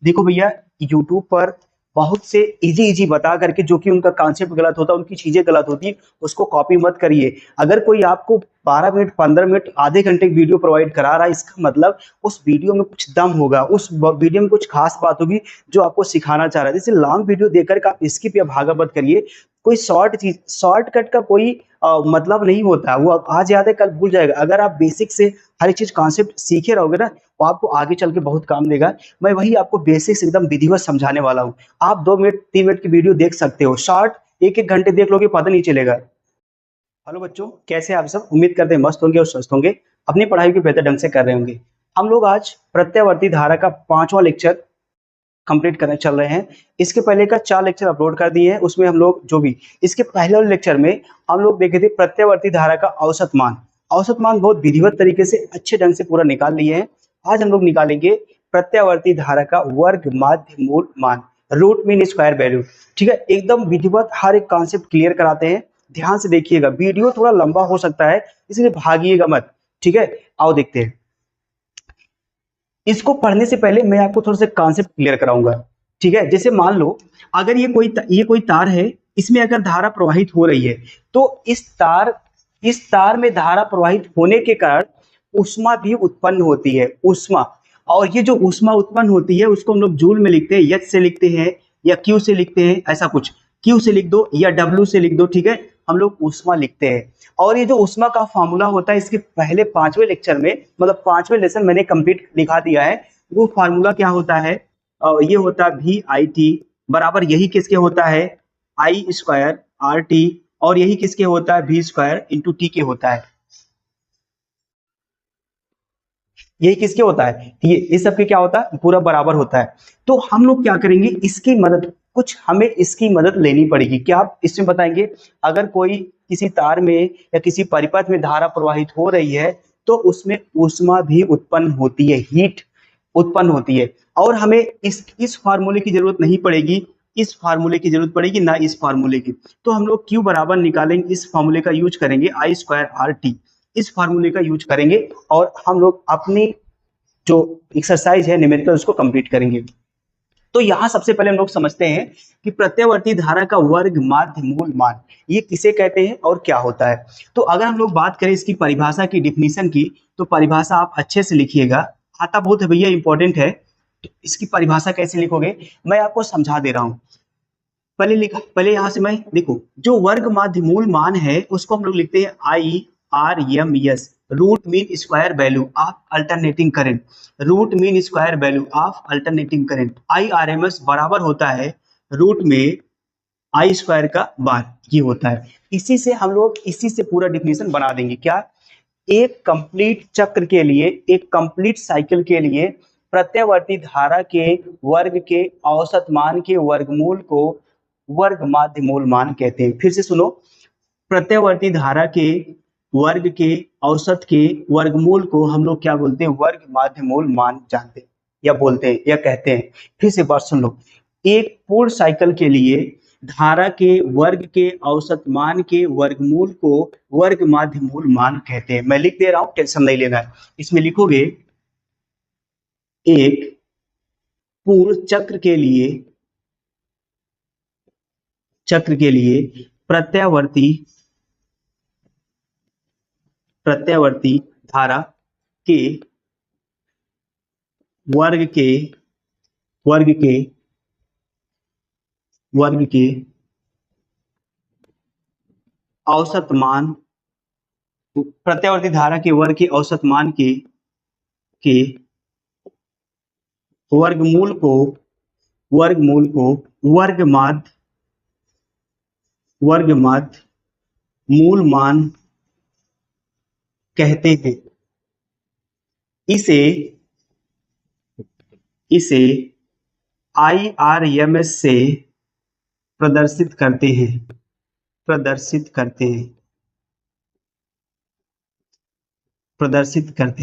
देखो भैया, यूट्यूब पर बहुत से इजी बता करके, जो कि उनका कॉन्सेप्ट गलत होता है, उनकी चीजें गलत होती है, उसको कॉपी मत करिए। अगर कोई आपको 12 मिनट, 15 मिनट, आधे घंटे की वीडियो प्रोवाइड करा रहा है, इसका मतलब उस वीडियो में कुछ दम होगा, उस वीडियो में कुछ खास बात होगी जो आपको सिखाना चाह रहा है। जैसे लॉन्ग वीडियो देखकर के आप स्किप या भागा मत करिए। कोई शॉर्ट चीज, शॉर्टकट का कोई मतलब नहीं होता है। वो आज याद है कल भूल जाएगा। अगर आप बेसिक से हर एक चीज कॉन्सेप्ट सीखे रहोगे ना, वो आपको आगे चल के बहुत काम देगा। मैं वही आपको बेसिक्स एकदम विधिवत समझाने वाला हूँ। आप 2 मिनट, 3 मिनट की वीडियो देख सकते हो, शॉर्ट 1-1 घंटे देख लोगे, पता नहीं चलेगा। हेलो बच्चों, कैसे हैं आप सब? उम्मीद करते हैं मस्त होंगे और स्वस्थ होंगे, अपनी पढ़ाई को बेहतर ढंग से कर रहे होंगे। हम लोग आज प्रत्यावर्ती धारा का 5वां लेक्चर कंप्लीट करने चल रहे हैं। इसके पहले का 4 लेक्चर अपलोड कर दिए हैं, उसमें हम लोग जो भी इसके पहले वाले लेक्चर में हम लोग देखे थे प्रत्यावर्ती धारा का औसत मान। औसत मान बहुत विधिवत तरीके से अच्छे ढंग से पूरा निकाल लिए हैं। आज हम लोग निकालेंगे प्रत्यावर्ती धारा का वर्ग माध्य मूल मान, रूट मीन स्क्वायर वैल्यू। ठीक है, एकदम विधिवत हर एक कॉन्सेप्ट क्लियर कराते हैं। ध्यान से देखिएगा, वीडियो थोड़ा लंबा हो सकता है, इसलिए भागिएगा मत। ठीक है, आओ देखते हैं। इसको पढ़ने से पहले मैं आपको थोड़ा सा कॉन्सेप्ट क्लियर कराऊंगा। ठीक है, जैसे मान लो अगर ये कोई तार है, इसमें अगर धारा प्रवाहित हो रही है, तो इस तार में धारा प्रवाहित होने के कारण ऊष्मा भी उत्पन्न होती है, ऊष्मा। और ये जो ऊष्मा उत्पन्न होती है उसको हम लोग जूल में लिखते हैं, एच से लिखते हैं या क्यू से लिखते हैं, ऐसा कुछ। क्यू से लिख दो या डब्ल्यू से लिख दो, ठीक है, हम लोग ऊष्मा लिखते हैं। और ये जो ऊष्मा का फार्मूला होता है, इसके पहले 5वें लेक्चर में, मतलब 5वें लेसन मैंने कंप्लीट लिखा दिया है। वो फार्मूला क्या होता है? ये होता है वी आई टी बराबर, यही किसके होता है? आई स्क्वायर आर टी। और यही किसके होता है? वी स्क्वायर इंटू टी के होता है। यही किसके होता है? ये इस सब के क्या होता है? पूरा बराबर होता है। तो हम लोग क्या करेंगे, इसकी मदद, कुछ हमें इसकी मदद लेनी पड़ेगी। क्या आप इसमें बताएंगे? अगर कोई किसी तार में या किसी परिपथ में धारा प्रवाहित हो रही है, तो उसमें ऊष्मा भी उत्पन्न होती है, हीट उत्पन्न होती है। और हमें इस फार्मूले की जरूरत नहीं पड़ेगी, इस फार्मूले की जरूरत पड़ेगी ना इस फार्मूले की। तो हम लोग क्यू बराबर निकालेंगे, इस फार्मूले का यूज करेंगे, आई स्क्वायर आर टी, इस फार्मूले का यूज करेंगे। और हम लोग अपनी जो एक्सरसाइज है न्यूमेरिकल, उसको कंप्लीट करेंगे। तो यहां सबसे पहले हम लोग समझते हैं कि प्रत्यावर्ती धारा का वर्ग माध्य मूल मान, ये किसे कहते हैं और क्या होता है। तो अगर हम लोग बात करें इसकी परिभाषा की, डिफिनीशन की, तो परिभाषा आप अच्छे से लिखिएगा। आता बहुत है भैया, इंपॉर्टेंट है। तो इसकी परिभाषा कैसे लिखोगे, मैं आपको समझा दे रहा हूं। पहले यहां से मैं देखो, जो वर्ग माध्य मूल मान है उसको हम लोग लिखते हैं I R M S, root mean square value of alternating current. Root mean square value of alternating current, I R M S बराबर होता है रूट में आई स्क्वायर का बार, ये होता है। इसी से पूरा डिफिनेशन बना देंगे। क्या? एक कंप्लीट चक्र के लिए, एक कंप्लीट साइकिल के लिए प्रत्यावर्ती धारा के वर्ग के औसत मान के वर्गमूल को वर्ग माध्य मूल मान कहते हैं। फिर से सुनो, प्रत्यावर्ती धारा के वर्ग के औसत के वर्गमूल को हम लोग क्या बोलते हैं? वर्ग माध्य मूल मान जानते हैं या बोलते हैं या कहते हैं। फिर से बात सुन लो, एक पूर्ण साइकिल के लिए धारा के वर्ग के औसत मान के वर्गमूल को वर्ग माध्य मूल मान कहते हैं। मैं लिख दे रहा हूं, टेंशन नहीं लेना है। इसमें लिखोगे, एक पूर्ण चक्र के लिए प्रत्यावर्ती धारा के वर्ग के औसत मान, प्रत्यावर्ती धारा के वर्ग के औसत मान के वर्गमूल को वर्ग माध्य मूल मान कहते हैं। इसे IRMS से प्रदर्शित करते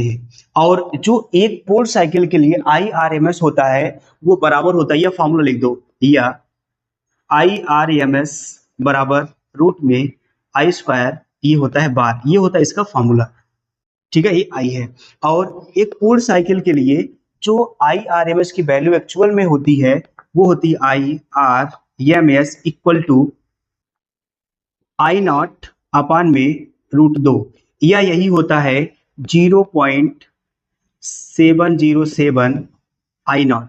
हैं। और जो एक पूर्ण साइकिल के लिए IRMS होता है, वो बराबर होता है, यह फॉर्मूला लिख दो, या IRMS बराबर रूट में आई स्क्वायर, ये होता है बार, ये होता है इसका फॉर्मूला। ठीक है, ये आई है। और एक पूर्ण साइकिल के लिए जो IRMS की वैल्यू एक्चुअल में होती है वो होती है IRMS इक्वल टू I0 अपान में √2, या यही होता है 0.707 I0।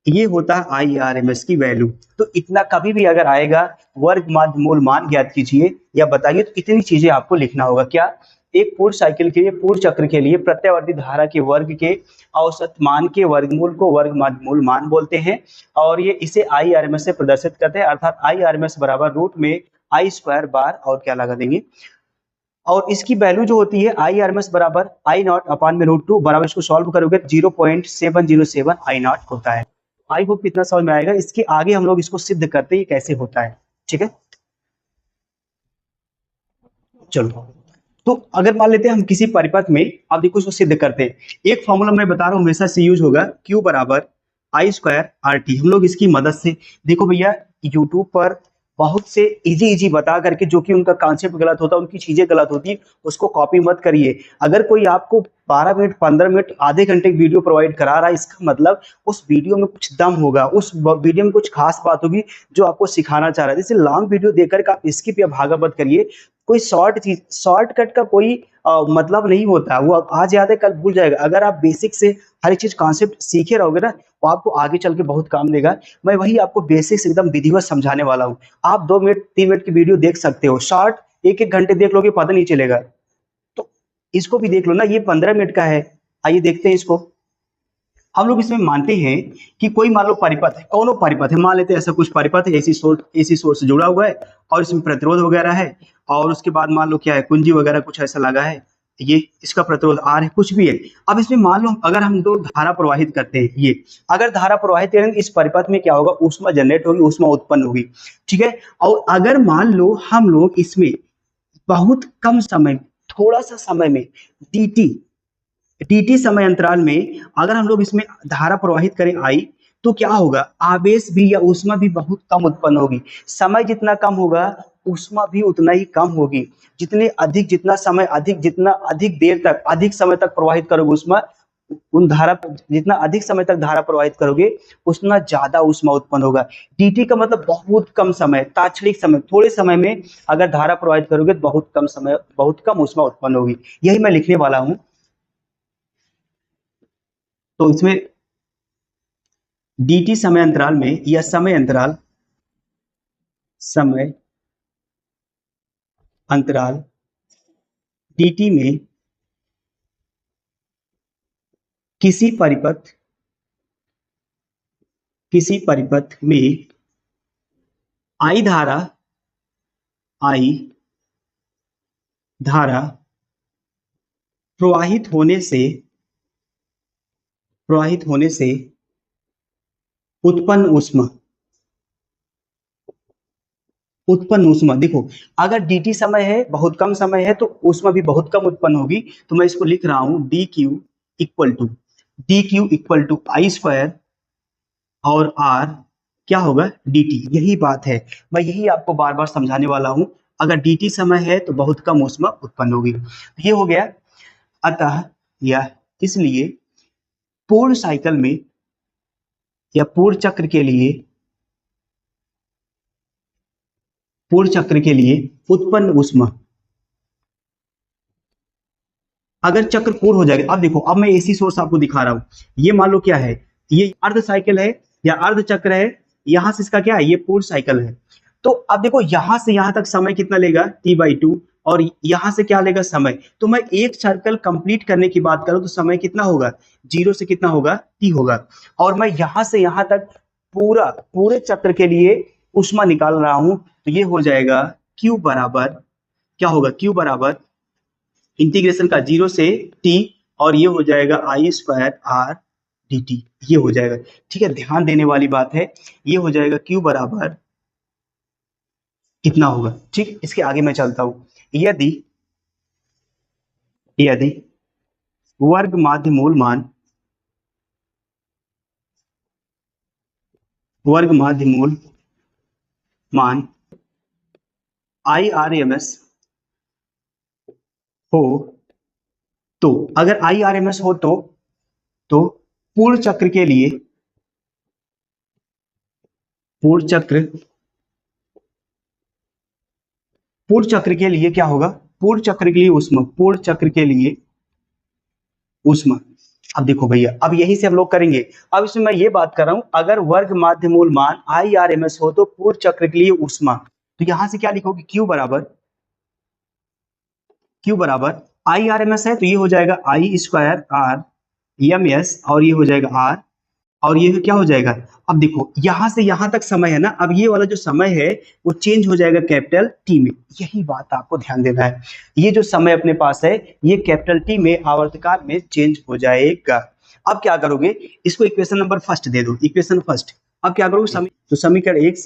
ये होता है IRMS की वैल्यू। तो इतना कभी भी अगर आएगा वर्ग माध्य मूल मान ज्ञात कीजिए या बताइए, तो इतनी चीजें आपको लिखना होगा। क्या? एक पूर्ण साइकिल के लिए, पूर्ण चक्र के लिए प्रत्यावर्ती धारा के वर्ग के औसत मान के वर्गमूल को वर्ग माध्य मूल मान बोलते हैं, और ये इसे IRMS से प्रदर्शित करते हैं, अर्थात IRMS बराबर रूट में I स्क्वायर बार और क्या लगा देंगे, और इसकी वैल्यू जो होती है IRMS बराबर I0 अपान में √2 बराबर, इसको सॉल्व करोगे 0.707 I0 होता है। आई होप इतना समझ में आएगा। इसके आगे हम लोग इसको सिद्ध करते हैं कैसे होता है। ठीक है, चलो। तो अगर मान लेते हैं हम किसी परिपथ में, अब देखो इसको सिद्ध करते हैं। एक फॉर्मूला मैं बता रहा हूं हमेशा से यूज होगा, Q बराबर I स्क्वायर RT। हम लोग इसकी मदद से, देखो भैया यूट्यूब पर बहुत से इजी इजी बता करके, जो कि उनका कॉन्सेप्ट गलत होता है, उनकी चीजें गलत होती है, उसको कॉपी मत करिए। अगर कोई आपको 12 मिनट 15 मिनट आधे घंटे वीडियो प्रोवाइड करा रहा है, इसका मतलब उस वीडियो में कुछ दम होगा, उस वीडियो में कुछ खास बात होगी जो आपको सिखाना चाह रहा है। जैसे लॉन्ग वीडियो देखकर आप स्किप या भागा मत करिए। कोई शॉर्ट चीज, शॉर्टकट का कोई मतलब नहीं होता, वो आज याद है कल भूल जाएगा। अगर आप बेसिक से हर एक चीज कॉन्सेप्ट सीखे रहोगे ना, वो आपको आगे चल के बहुत काम देगा। मैं वही आपको बेसिक्स एकदम विधिवत समझाने वाला हूँ। आप 2 मिनट 3 मिनट की वीडियो देख सकते हो, शॉर्ट 1 1 घंटे देख लोगे पता नहीं चलेगा। तो इसको भी देख लो ना, ये 15 मिनट का है। आइए देखते हैं इसको। हम लोग इसमें मानते हैं कि कोई मान लो परिपथ है, कौन परिपथ है, मान लेते हैं ऐसा कुछ परिपथ है, एसी सोर्स से जुड़ा हुआ है और इसमें प्रतिरोध वगैरह है, और उसके बाद मान लो क्या है, कुंजी वगैरह कुछ ऐसा लगा है, ये इसका प्रतिरोध R है, कुछ भी है। अब इसमें मान लो अगर हम दो धारा प्रवाहित करते हैं, ये अगर धारा प्रवाहित करेंगे, इस परिपथ में क्या होगा, ऊष्मा जनरेट होगी, ऊष्मा उत्पन्न होगी। ठीक है, और अगर मान लो हम लोग इसमें बहुत कम समय, थोड़ा सा समय में dt समय अंतराल में अगर हम लोग इसमें धारा प्रवाहित करें I, तो क्या होगा, आवेश भी या ऊष्मा भी बहुत कम उत्पन्न होगी। समय जितना कम होगा, ऊष्मा भी उतना ही कम होगी। जितने अधिक, जितना समय अधिक, जितना अधिक देर तक, अधिक समय तक प्रवाहित करोगे ऊष्मा, उन धारा, जितना अधिक समय तक धारा प्रवाहित करोगे उतना ज्यादा ऊष्मा उत्पन्न होगा। dt का मतलब बहुत कम समय, तात्क्षणिक समय, थोड़े समय में अगर धारा प्रवाहित करोगे तो बहुत कम समय, बहुत कम ऊष्मा उत्पन्न होगी। यही मैं लिखने वाला हूं। तो इसमें dt समय अंतराल में, या समय अंतराल dt में किसी परिपथ में I धारा प्रवाहित होने से उत्पन्न ऊष्मा, देखो अगर dt समय है, बहुत कम समय है, तो ऊष्मा भी बहुत कम उत्पन्न होगी। तो मैं इसको लिख रहा हूं dq equal to I square और R क्या होगा, dt। यही बात है, मैं यही आपको बार बार समझाने वाला हूं। अगर dt समय है तो बहुत कम ऊष्मा उत्पन्न होगी। तो ये हो गया। अतः या इसलिए पूर्ण साइकिल में या पूर्ण चक्र के लिए उत्पन्न ऊष्मा, अगर चक्र पूर्ण हो जाएगा, अब देखो, अब मैं एसी सोर्स आपको दिखा रहा हूं। ये मान लो क्या है, ये अर्ध साइकिल है या अर्ध चक्र है, यहां से इसका क्या है, ये पूर्ण साइकिल है। तो अब देखो यहां से यहां तक समय कितना लेगा, T/2, और यहां से क्या लेगा, समय। तो मैं एक सर्कल कंप्लीट करने की बात करूं तो समय कितना होगा, 0 से कितना होगा, T होगा। और मैं यहां से यहां तक पूरे चक्र के लिए ऊष्मा निकाल रहा हूं, तो ये हो जाएगा Q बराबर, क्या होगा, Q बराबर इंटीग्रेशन का 0 से T, और ये हो जाएगा I स्क्वायर R dt, ये हो जाएगा। ठीक है, ध्यान देने वाली बात है, ये हो जाएगा Q बराबर कितना होगा। ठीक, इसके आगे मैं चलता हूं। यदि यदि वर्ग माध्य मूल मान, IRMS हो, तो अगर IRMS हो तो पूर्ण चक्र के लिए, पूर्ण चक्र, पूर्ण चक्र के लिए क्या होगा, पूर्ण चक्र के लिए ऊष्मा, पूर्ण चक्र के लिए ऊष्मा। अब देखो भैया, अब यही से हम लोग करेंगे। अब इसमें मैं ये बात कर रहा हूं, अगर वर्ग माध्य मूल मान IRMS हो तो पूर्ण चक्र के लिए ऊष्मा, तो यहां से क्या लिखोगे, Q बराबर IRMS है तो ये हो जाएगा I²R और ये हो जाएगा R, और ये क्या हो जाएगा, अब देखो यहां से यहां तक समय है ना, अब ये वाला जो समय है वो चेंज हो जाएगा कैपिटल टी में, यही बात आपको ध्यान देना है। ये जो समय अपने पास है ये कैपिटल टी में आवर्तकाल में चेंज हो जाएगा। अब क्या करोगे, इसको इक्वेशन नंबर फर्स्ट दे दो, इक्वेशन फर्स्ट। अब क्या करोगे, तो समीकरण एक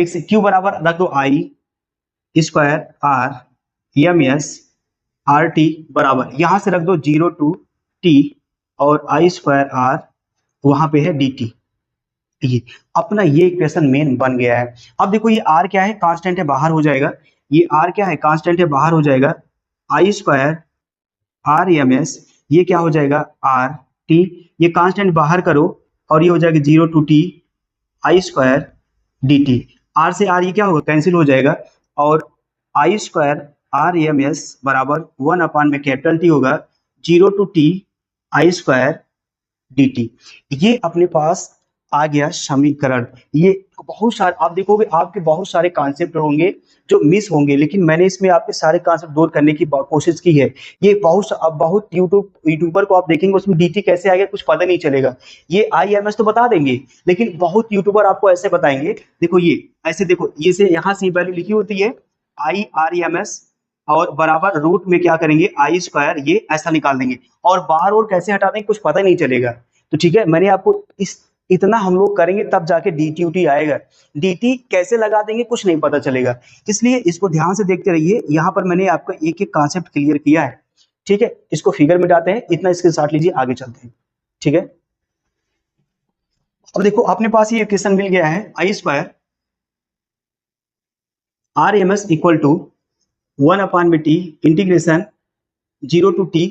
से Q बराबर रख दो I²R/MS/RT बराबर, यहां से रख दो 0 to T और I²R वहां पे है dt। ये अपना ये इक्वेशन मेन बन गया है। अब देखो ये r क्या है, कांस्टेंट है, बाहर हो जाएगा। ये r क्या है, कांस्टेंट है, बाहर हो जाएगा। I²R/MS ये क्या हो जाएगा, RT, ये कांस्टेंट बाहर करो और ये हो जाएगा 0 to T I²dt। r से r ये क्या होगा, कैंसिल हो जाएगा, और I²R/MS बराबर 1 में कैपिटल T होगा 0 to T I²dt। ये अपने पास आ गया समीकरण। ये बहुत सारे आप देखोगे, आपके बहुत सारे कॉन्सेप्ट होंगे जो मिस होंगे, लेकिन मैंने इसमें आपके सारे कॉन्सेप्ट दूर करने की कोशिश की है। ये बहुत यूट्यूबर को आप देखेंगे उसमें dt कैसे आ गया कुछ पता नहीं चलेगा। ये IMS तो बता देंगे, लेकिन बहुत यूट्यूबर आपको ऐसे बताएंगे, देखो ये ऐसे, देखो ये से यहाँ से वैल्यू लिखी होती है IRMS और बराबर रूट में क्या करेंगे I², ये ऐसा निकाल देंगे और बाहर और कैसे हटा देंगे कुछ पता नहीं चलेगा। तो ठीक है, मैंने आपको इतना हम लोग करेंगे तब जाके dt उटी आएगा, dt कैसे लगा देंगे कुछ नहीं पता चलेगा। इसलिए इसको ध्यान से देखते रहिए, यहाँ पर मैंने आपका एक एक कॉन्सेप्ट क्लियर किया है। ठीक है, इसको फिगर मिटाते हैं, इतना स्क्रीनशॉट लीजिए, आगे चलते हैं। ठीक है, अब देखो अपने पास ये इक्वेशन मिल गया है I²RMS equal to 1/t integration 0 to T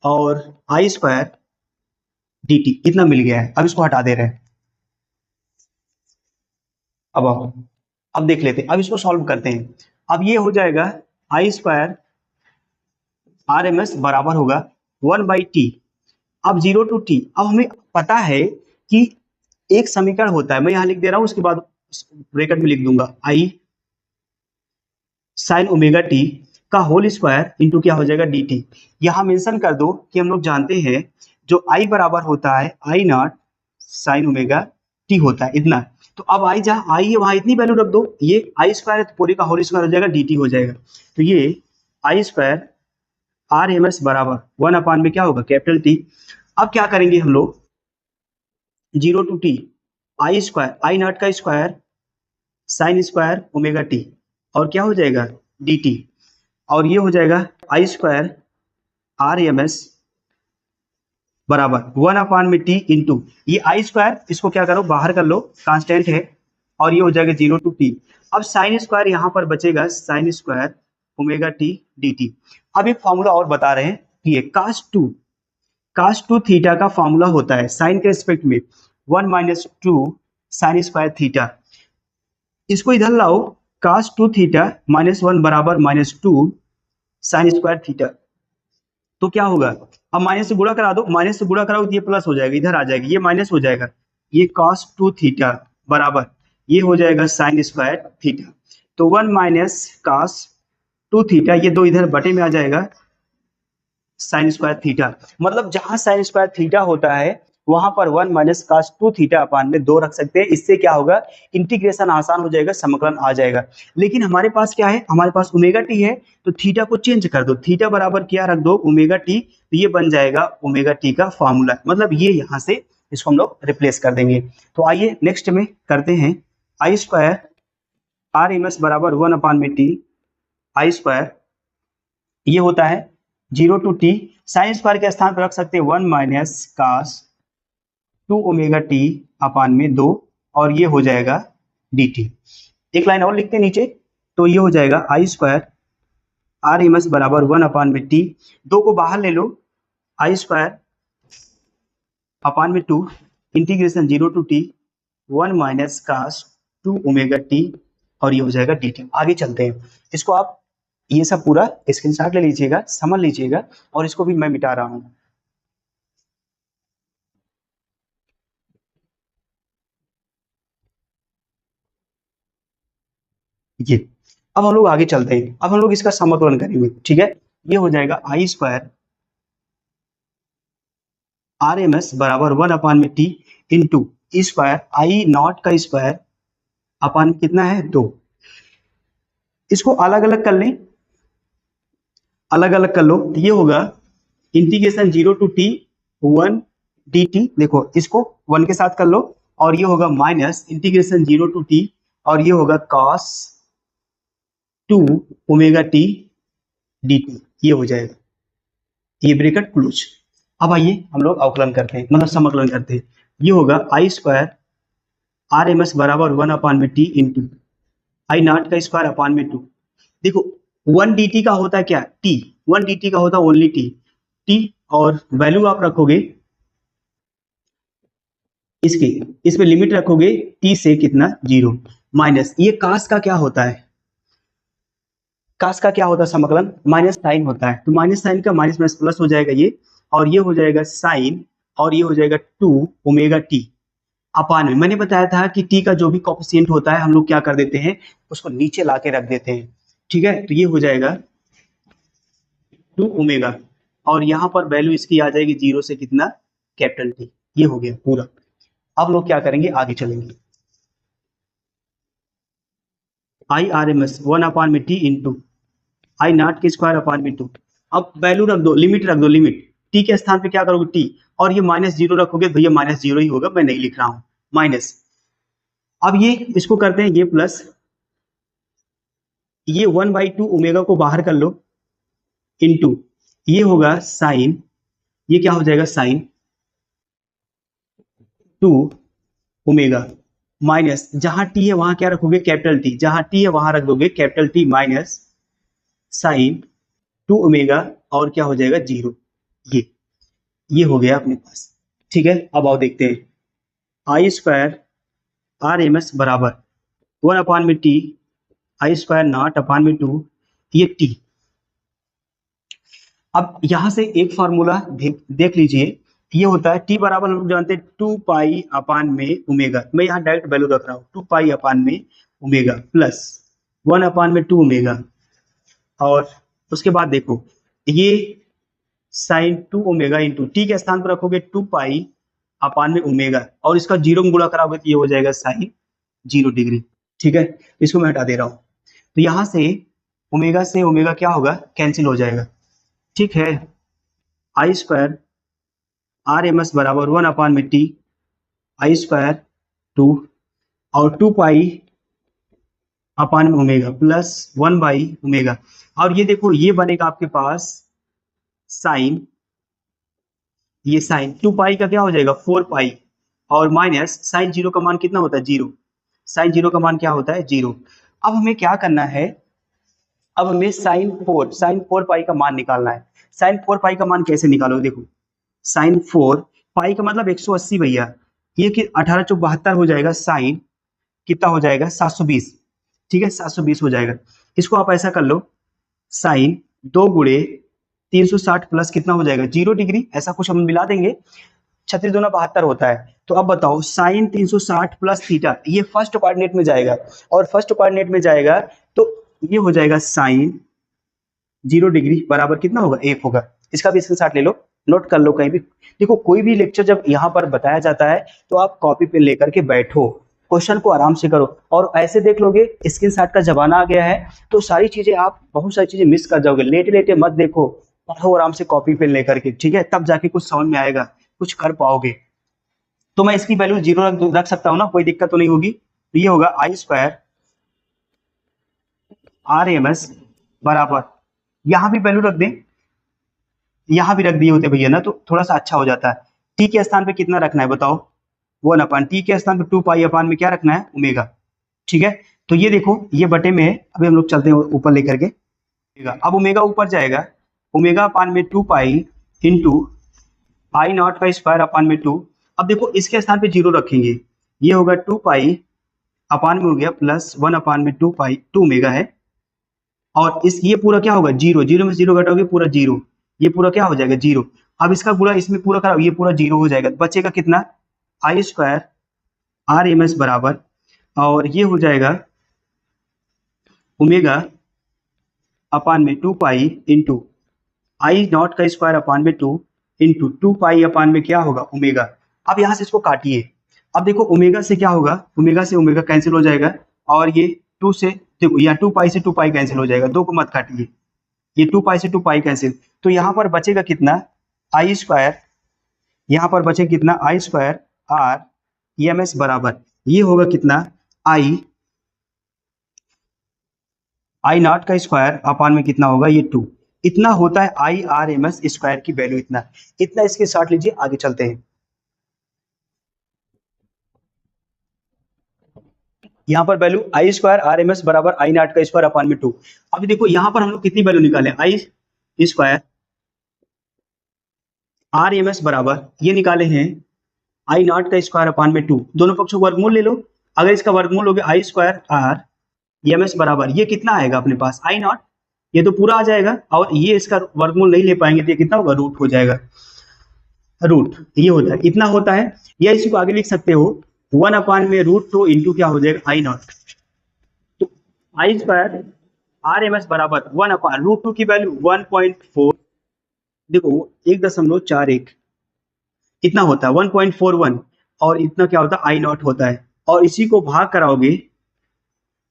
और I²dt इतना मिल गया है। अब इसको हटा दे रहे हैं। अब देख लेते हैं, अब इसको सॉल्व करते हैं। अब ये हो जाएगा I²RMS बराबर होगा 1/t, अब 0 to T। अब हमें पता है कि एक समीकरण होता है, मैं यहां लिख दे रहा हूं, उसके बाद ब्रैकेट में लिख दूंगा I sin ओमेगा टी का होल स्क्वायर इंटू क्या हो जाएगा dt। यहां मेंशन कर दो कि हम लोग जानते हैं जो I बराबर होता है I0 sin ओमेगा टी होता है इतना। तो अब I जहां I है वहां इतनी वैल्यू रख दो, ये I² है तो पूरे का होल स्क्वायर हो जाएगा dt हो जाएगा। तो ये I²RMS बराबर 1 में क्या होगा कैपिटल T। अब क्या करेंगे हम लोग, 0 to T I0 का square sine square omega T और क्या हो जाएगा dt, और ये हो जाएगा I²RMS बराबर 1 में t इंटू ये I², इसको क्या करो बाहर कर लो, कांस्टेंट है, और ये हो जाएगा 0 to T। अब साइन स्क्वायर यहाँ पर बचेगा sine square omega T dt। अब एक फॉर्मूला और बता रहे हैं कि cos2 थीटा का फॉर्मूला होता है साइन के रिस्पेक्ट में 1 - 2 साइन स्क्वायर थीटा। इसको इधर लाओ, cos2 थीटा -1 बराबर -2 साइन स्क्वायर थीटा। तो क्या होगा, अब माइनस से गुणा करा दो, माइनस से गुणा कराओ तो ये प्लस हो जाएगा, इधर आ जाएगी, ये माइनस हो जाएगा, ये cos2 थीटा बराबर ये हो जाएगा साइन स्क्वायर थीटा। तो 1 - cos2 थीटा, ये दो इधर बटे में आ जाएगा साइन स्क्वायर थीटा। मतलब जहां साइन स्क्वायर थीटा होता है वहां पर 1 - cos2 थीटा अपान में 2 रख सकते हैं। इससे क्या होगा, इंटीग्रेशन आसान हो जाएगा, समाकलन आ जाएगा। लेकिन हमारे पास क्या है, हमारे पास ओमेगा टी है, तो थीटा को चेंज कर दो, थीटा बराबर क्या रख दो ओमेगा टी, तो ये बन जाएगा ओमेगा टी का फॉर्मूला। मतलब ये यहाँ से इसको हम लोग रिप्लेस कर देंगे। तो आइए नेक्स्ट में करते हैं, I²RMS बराबर 1 में टी I² ये होता है 0 to T, साइन स्क्वायर के स्थान पर रख सकते हैं 1 - cos2 ओमेगा टी अपान में 2, और ये हो जाएगा dt। एक लाइन और लिखते हैं नीचे, तो ये हो जाएगा I²RMS बराबर 1 में t, 2 को बाहर ले लो, आई स्क्वायर अपान में 2 integration 0 to T 1 minus cos 2 omega T और ये हो जाएगा डी टी। आगे चलते हैं, इसको आप ये सब पूरा स्क्रीनशॉट ले लीजिएगा, समझ लीजिएगा, और इसको भी मैं मिटा रहा हूं। ये अब हम लोग आगे चलते हैं, अब हम लोग इसका समाकलन करेंगे, ठीक है। ये हो जाएगा आई स्क्वायर आर एम एस बराबर 1 अपान में T into square I not का स्क्वायर अपान कितना है 2। इसको अलग अलग कर लें, अलग अलग कर लो तो ये होगा integration 0 to T 1 D T. देखो इसको 1 के साथ कर लो, और ये होगा माइनस इंटीग्रेशन 0 टू टी और ये होगा cos 2 omega T D T. ये हो जाएगा, ये ब्रैकेट क्लोज। अब आइए हम लोग अवकलन करते हैं, मतलब समाकलन करते हैं। ये होगा आई स्क्वायर आर एम एस बराबर 1 अपान में टी इंटू आई नॉट का स्क्वायर अपान में 2। देखो 1 डी टी का होता है क्या, टी, 1 डी टी का होता है ओनली टी, टी और वैल्यू आप रखोगे इसकी, इसमें लिमिट रखोगे टी से कितना 0 माइनस ये कास का क्या होता है, कास का क्या होता है समाकलन माइनस साइन होता है, तो माइनस साइन का माइनस माइनस प्लस हो जाएगा ये, और ये हो जाएगा साइन और ये हो जाएगा 2 ओमेगा टी अपान में। मैंने बताया था कि टी का जो भी कोफिशिएंट होता है हम लोग क्या कर देते हैं, उसको नीचे लाके रख देते हैं, ठीक है। तो ये हो जाएगा 2 ओमेगा और यहाँ पर वैल्यू इसकी आ जाएगी 0 से कितना कैपिटल टी। ये हो गया पूरा। अब लोग क्या करेंगे, आगे चलेंगे। आई आर एम एस 1 अपान में टी इंटू आई नॉट के स्क्वायर अपान में 2। अब वैल्यू रख दो, लिमिट रख दो, लिमिट टी के स्थान पे क्या करोगे टी, और ये माइनस 0 रखोगे, भैया माइनस 0 ही होगा, मैं नहीं लिख रहा हूं माइनस। अब ये इसको करते हैं ये प्लस, ये 1/2 ओमेगा को बाहर कर लो इंटू ये होगा साइन, ये क्या हो जाएगा साइन 2 ओमेगा माइनस जहां टी है वहां क्या रखोगे कैपिटल टी, जहां टी है वहां रख दोगे capital T minus sine 2 omega और क्या हो जाएगा 0। ये हो गया अपने पास, ठीक है। अब आओ देखते हैं आई स्क्वायर आर एम एस बराबर 1 अपान में टी आई स्क्वायर नॉट अपान में 2 ये टी। अब यहां से एक फार्मूला देख लीजिए, ये होता है टी बराबर हम लोग जानते हैं 2 पाई अपान में ओमेगा, मैं यहाँ डायरेक्ट वैल्यू रख रहा हूँ 2 पाई अपान में ओमेगा प्लस 1 अपान में 2 ओमेगा, और उसके बाद देखो ये साइन 2 ओमेगा इंटू टी के स्थान पर रखोगे 2 पाई अपान में ओमेगा और इसका 0 में गुणा कराओगे तो ये हो जाएगा साइन 0 डिग्री, ठीक है। इसको मैं हटा दे रहा हूं, तो यहां से ओमेगा क्या होगा कैंसिल हो जाएगा, ठीक है। आई स्क्वायर आर एम एस बराबर 1 अपान में टी आई स्क्वायर 2 और 2 पाई अपान में ओमेगा प्लस 1 बाई ओमेगा, और ये देखो ये बनेगा आपके पास साइन, ये साइन 2 पाई का क्या हो जाएगा 4 पाई और माइनस साइन 0 का मान कितना होता है 0, साइन 0 का मान क्या होता है 0। अब हमें क्या करना है, अब हमें साइन 4 पाई का मान निकालना है। साइन 4 पाई का मान कैसे निकालोगे, देखो साइन 4 पाई का मतलब 180 भैया, ये कि 18 चौक 72 हो जाएगा, साइन कितना हो जाएगा 720, ठीक है 720 हो जाएगा। इसको आप ऐसा कर लो साइन 2 गुणे 360 प्लस कितना हो जाएगा 0 डिग्री, ऐसा कुछ हम मिला देंगे, 36 दूना 72 होता है। तो अब बताओ साइन 360 प्लस थीटा ये फर्स्ट कोऑर्डिनेट में जाएगा, और फर्स्ट कोऑर्डिनेट में जाएगा तो ये हो जाएगा साइन 0 डिग्री बराबर कितना होगा 1 होगा। इसका भी स्क्रीनशॉट ले लो, नोट कर लो कहीं भी। देखो कोई भी लेक्चर जब यहाँ पर बताया जाता है तो आप कॉपी पेन लेकर के बैठो, क्वेश्चन को आराम से करो, और ऐसे देख लोगे स्क्रीनशॉट का जमाना आ गया है तो सारी चीजें आप बहुत सारी चीजें मिस कर जाओगे। लेटे लेटे मत देखो, पढ़ो आराम से कॉपी पेन लेकर के, ठीक है, तब जाके कुछ समझ में आएगा, कुछ कर पाओगे। तो मैं इसकी वैल्यू 0 रख सकता हूँ ना, कोई दिक्कत तो नहीं होगी। तो ये होगा आई स्क्वायर आर एम एस बराबर, यहाँ भी वैल्यू रख दें, यहाँ भी रख दिए होते भैया ना तो थोड़ा सा अच्छा हो जाता है। टी के स्थान पे कितना रखना है बताओ 1 अपान, टी के स्थान पे 2 पाई अपान में क्या रखना है ओमेगा, ठीक है। तो ये देखो ये बटे में है, अभी हम लोग चलते हैं ऊपर लेकर के, अब ओमेगा ऊपर जाएगा, ओमेगा अपान में 2 पाई इंटू आई नॉट का स्क्वायर अपान में 2। अब देखो इसके स्थान पे 0 रखेंगे, ये होगा 2 पाई अपान में हो गया प्लस 1 अपान में 2 पाई 2 मेगा है। और इस ये पूरा क्या होगा 0, 0 में 0 घटाओगे पूरा 0, ये पूरा क्या हो जाएगा 0। अब इसका पूरा इसमें पूरा कराओ, ये पूरा 0 हो जाएगा, बचेगा कितना आई स्क्वायर आर एम एस बराबर, और ये हो जाएगा ओमेगा अपान में 2 पाई इंटू आई नॉट का स्क्वायर अपान में 2 इंटू 2 पाई अपान में क्या होगा ओमेगा। अब यहाँ से इसको काटिए, अब देखो ओमेगा से क्या होगा, ओमेगा से ओमेगा कैंसिल हो जाएगा, और ये 2 से देखो यहाँ 2 पाई से 2 पाई कैंसिल हो जाएगा, 2 को मत काटिए, ये 2 पाई से 2 पाई कैंसिल, तो यहाँ पर बचेगा कितना आई स्क्वायर, यहाँ पर बचे कितना आई स्क्वायर आर एम एस बराबर, ये होगा कितना आई नॉट का स्क्वायर अपान में कितना होगा ये 2, इतना होता है I R M S square की वैल्यू, इतना इतना इसके साथ लीजिए, आगे चलते हैं। यहाँ पर वैल्यू आई स्क्वायर आर एम एस बराबर आई नॉट का स्क्वायर अपान में 2। अभी देखो यहाँ पर हम लोग कितनी वैल्यू निकाले, आई स्क्वायर आर एम एस बराबर ये निकाले हैं आई नॉट का स्क्वायर अपान में 2, दोनों पक्षों वर्गमूल ले लो, अगर इसका वर्गमूल हो गया आई स्क्वायर आर एम एस बराबर ये कितना आएगा अपने पास आई नॉट, ये तो पूरा आ जाएगा, और ये इसका वर्गमूल नहीं ले पाएंगे तो ये कितना होगा रूट हो जाएगा, रूट ये होता है, इतना होता है, या इसी को आगे लिख सकते हो 1 अपान में रूट 2 इंटू क्या हो जाएगा आई नॉट, तो आई स्क्वायर आर एम एस बराबर 1 अपान रूट 2 की वैल्यू 1.4, देखो 1.41 इतना होता है 1.41, और इतना क्या होता है आई नॉट होता है, और इसी को भाग कराओगे,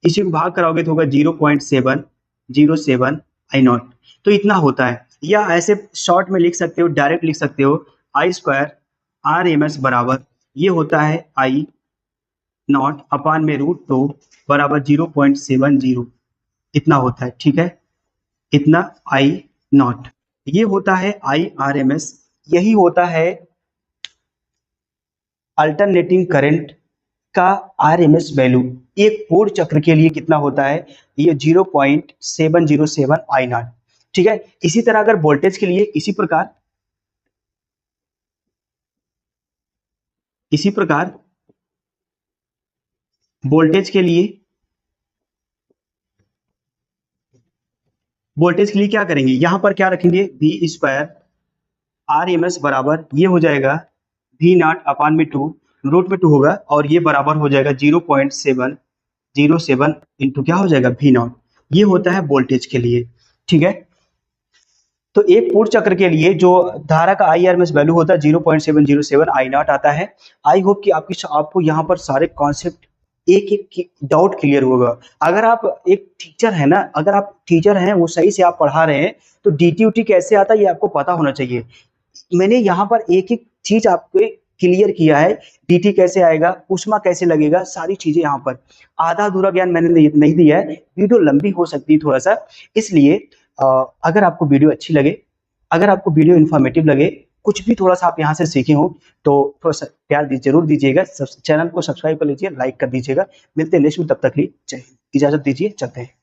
इसी को भाग कराओगे तो होगा 0.707 आई नॉट, तो इतना होता है, या ऐसे शॉर्ट में लिख सकते हो, डायरेक्ट लिख सकते हो आई स्क्वायर आर एम एस बराबर ये होता है आई नॉट अपान में रूट 2 बराबर 0.70, इतना होता है, ठीक है, इतना आई नॉट, ये होता है आई आर एम एस, यही होता है अल्टरनेटिंग करंट का आरएमएस वैल्यू एक पूर्ण चक्र के लिए कितना होता है, ये 0.707 आई नॉट, ठीक है। इसी तरह अगर वोल्टेज के लिए इसी प्रकार वोल्टेज के लिए क्या करेंगे, यहां पर क्या रखेंगे V square R M S बराबर ये हो जाएगा वी नॉट अपान में 2, रूट में 2 होगा, और ये बराबर हो जाएगा 0.707 इंटू क्या हो जाएगा वी नॉट, ये होता है वोल्टेज के लिए, ठीक है। तो एक पूर्ण चक्र के लिए जो धारा का I R M S value होता है 0.707 आई नॉट आता है। आई होप कि आपको यहाँ पर सारे कॉन्सेप्ट एक एक डाउट क्लियर होगा। अगर आप एक टीचर है ना, अगर आप टीचर हैं वो सही से आप पढ़ा रहे हैं तो डीटी उटी कैसे आता है ये आपको पता होना चाहिए। मैंने यहाँ पर एक एक चीज आपको क्लियर किया है, डीटी कैसे आएगा, उष्मा कैसे लगेगा, सारी चीजें यहाँ पर। आधा अधूरा ज्ञान मैंने नहीं दिया है, वीडियो लंबी हो सकती है थोड़ा सा, इसलिए अगर आपको वीडियो अच्छी लगे, अगर आपको वीडियो इन्फॉर्मेटिव लगे, कुछ भी थोड़ा सा आप यहाँ से सीखे हो तो थोड़ा सा प्यार जरूर दीजिएगा, चैनल को सब्सक्राइब कर लीजिए, लाइक कर दीजिएगा। मिलते हैं नेक्स्ट में, तब तक के लिए जय हिंद, इजाजत दीजिए, चलते हैं।